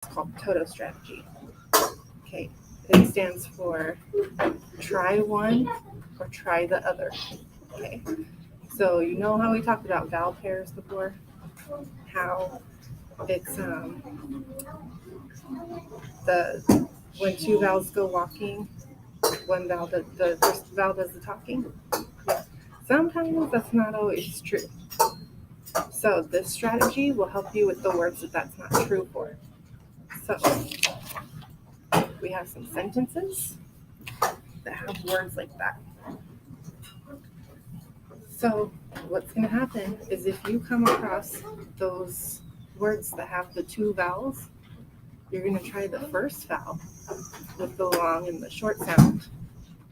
It's called TOTO Strategy. Okay, it stands for try one or try the other. Okay, so you know how we talked about vowel pairs before? How it's the when two vowels go walking, one vowel the first vowel does the talking. Yeah. Sometimes that's not always true. So this strategy will help you with the words that that's not true for. So we have some sentences that have words like that. So what's going to happen is if you come across those words that have the two vowels, you're going to try the first vowel with the long and the short sound.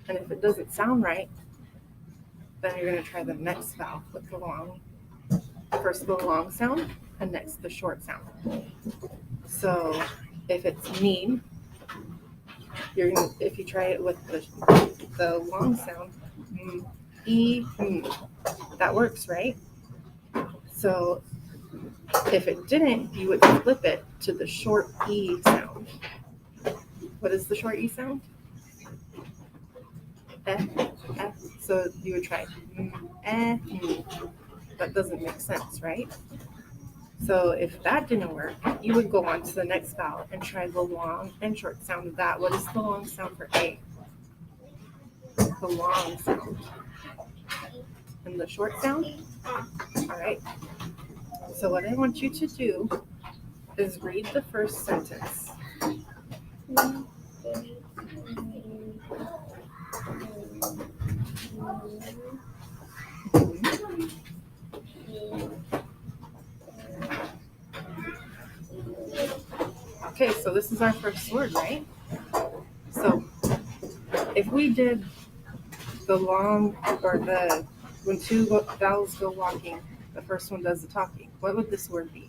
And if it doesn't sound right, then you're going to try the next vowel with the long, first the long sound and next the short sound. So if it's mean, if you try it with the long sound, that works, right? So if it didn't, you would flip it to the short E sound. What is the short E sound? Eh, eh. So you would try That doesn't make sense, right? So if that didn't work, you would go on to the next vowel and try the long and short sound of that. What is the long sound for A? The long sound. And the short sound? All right. So what I want you to do is read the first sentence. Okay, so this is our first word, right? So if we did the long or the when two vowels go walking, the first one does the talking. What would this word be?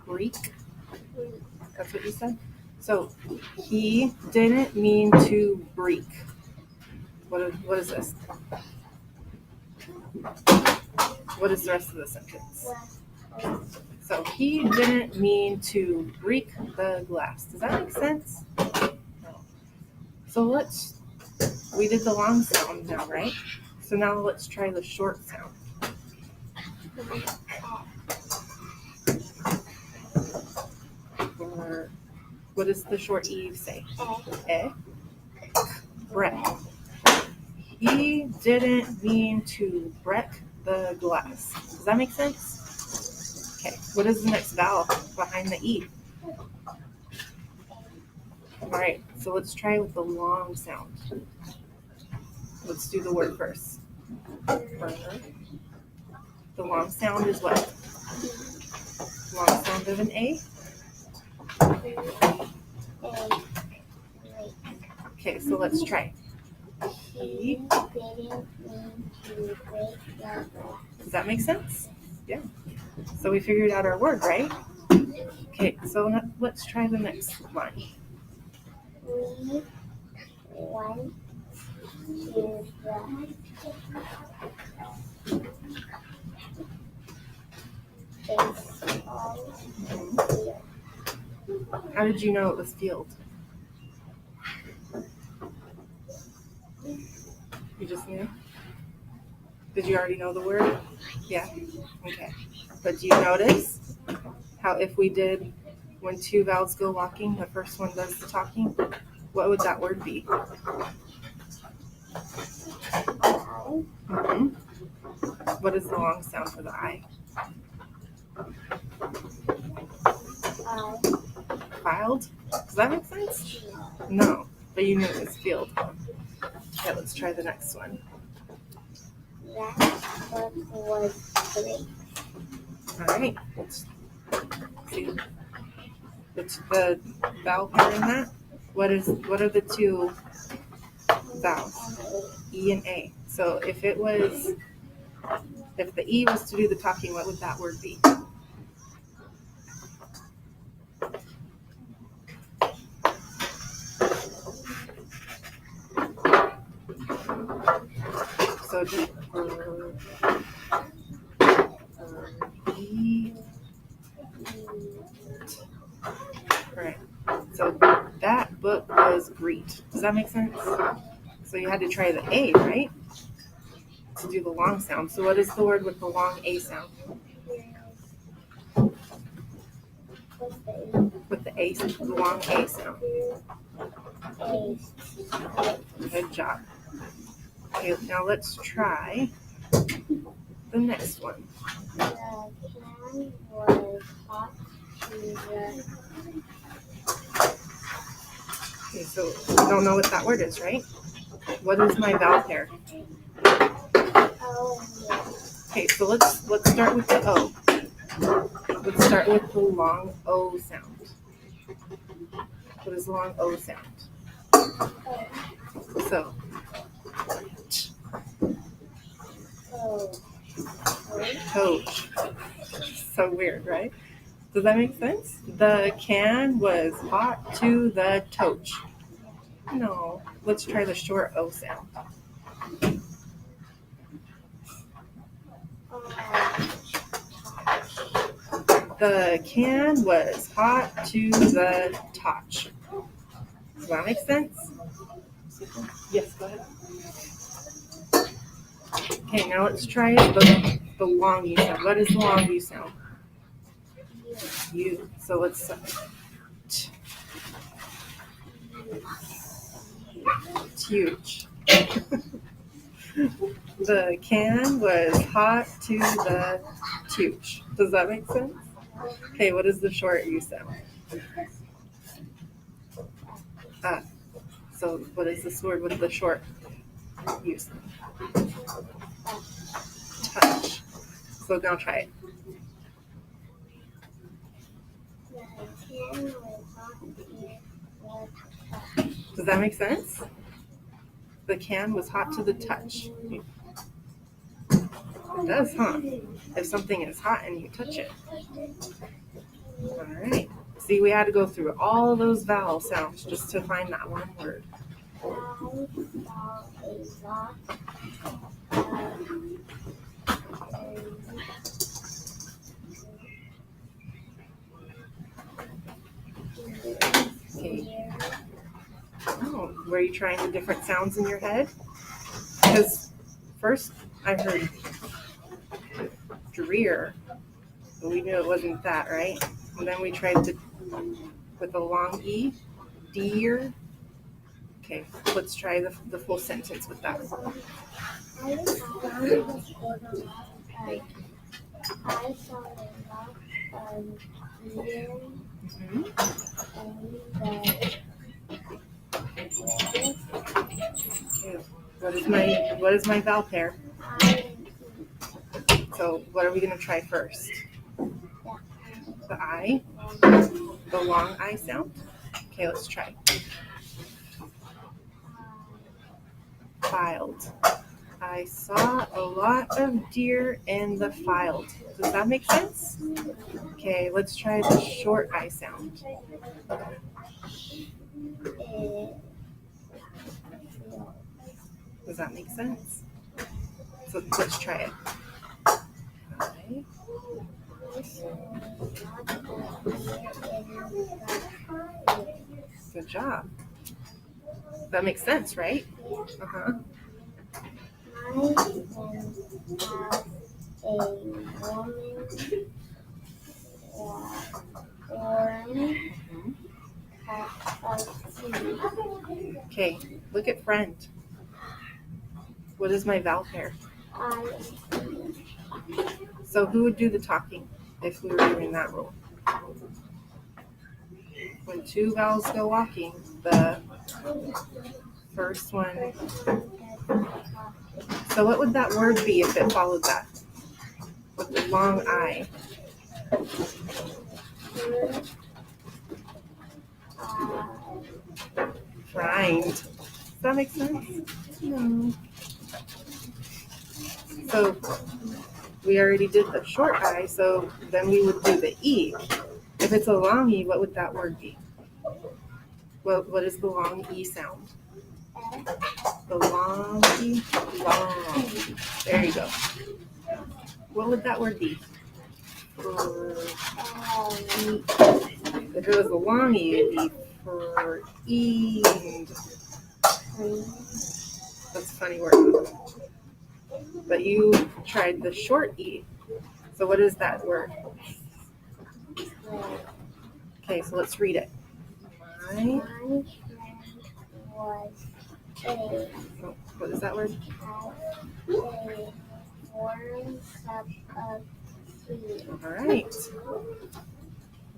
Greek. That's what you said? So he didn't mean to break. What is this? What is the rest of the sentence? So he didn't mean to break the glass. Does that make sense? No. So we did the long sound now, right? So now let's try the short sound. Or what does the short E say? Eh? Break. He didn't mean to break the glass. Does that make sense? Okay. What is the next vowel behind the E? All right. So let's try with the long sound. Let's do the word first. The long sound is what? Long sound of an A? Okay, so let's try. He didn't mean to break the glass. Does that make sense? Yeah. So we figured out our word, right? Okay, so let's try the next line. We went to the baseball field. How did you know it was field? You just knew? Did you already know the word? Yeah? Okay. But do you notice how if we did when two vowels go walking, the first one does the talking? What would that word be? Mm-hmm. What is the long sound for the I? Filed? Does that make sense? No. But you knew it was field. Okay, let's try the next one. That was great. All right. Let's see. It's the vowel pair in that. What are the two vowels? E and A. So if the E was to do the talking, what would that word be? So E. was greet. Does that make sense? So you had to try the A, right? To do the long sound. So what is the word with the long A sound? With the long A sound. Good job. Okay, now let's try the next one. The can was hot to the... Okay, so you don't know what that word is, right? What is my vowel pair? Oh, Okay, so let's start with the O. Let's start with the long O sound. What is the long O sound? So, coach. So weird, right? Does that make sense? The can was hot to the touch. No. Let's try the short O sound. The can was hot to the touch. Does that make sense? Yes, go ahead. Okay, now let's try the long U sound. What is the long U sound? U. So let's it's huge. The can was hot to the tooch. Does that make sense? Okay, what is the short U sound? So what is this word with the short U sound? Touch. So now try it. Does that make sense? The can was hot to the touch. It does, huh? If something is hot and you touch it. All right. See, we had to go through all those vowel sounds just to find that one word. Okay. Oh, were you trying the different sounds in your head? Because first I heard drear, but we knew it wasn't that, right? And then we tried with the long E, deer. Okay, let's try the full sentence with that. I saw a lot of deer Okay, what is my vowel pair? So what are we gonna try first? The I, the long I sound. Okay, let's try. Filed. I saw a lot of deer in the filed. Does that make sense? Okay, let's try the short I sound. Does that make sense? So let's try it. I. Good job. That makes sense, right? Uh-huh. My friend has a woman Okay, look at friend. What is my vowel pair? So who would do the talking if we were doing that rule? When two vowels go walking, the first one. So what would that word be if it followed that? With the long I. Friend. Does that make sense? No. So we already did the short I, so then we would do the E. If it's a long E, what would that word be? Well, what is the long E sound? The long E? Long. There you go. What would that word be? If it was a long E, it'd be Friend. Green. That's a funny word. But you tried the short E. So what is that word? Red. Okay, so let's read it. My, My friend was a what is that word? at a warm cup of tea. All right.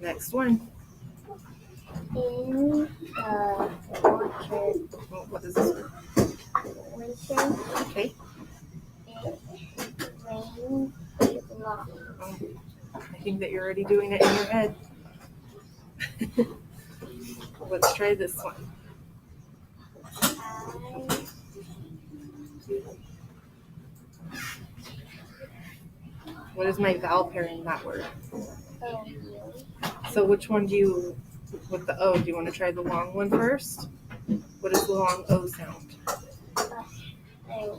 Next one. In the orchard Oh, what is this word? winter, Okay. it rained a lot. Oh, I think that you're already doing it in your head. Let's try this one. I What is my vowel pair in that word? owe you So which one do you, with the O, do you want to try the long one first? What is the long O sound? a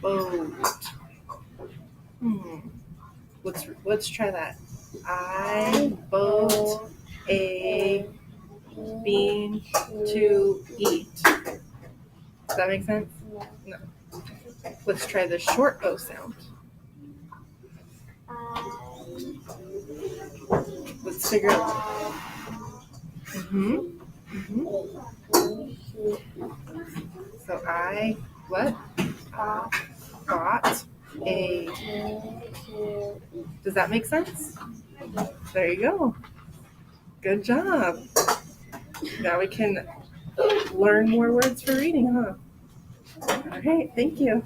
Boat. Let's try that. I boat a bean to eat. Does that make sense? no. Let's try the short O sound. Let's figure out. So I what? Got a. Does that make sense? There you go. Good job. Now we can learn more words for reading, huh? All right, thank you.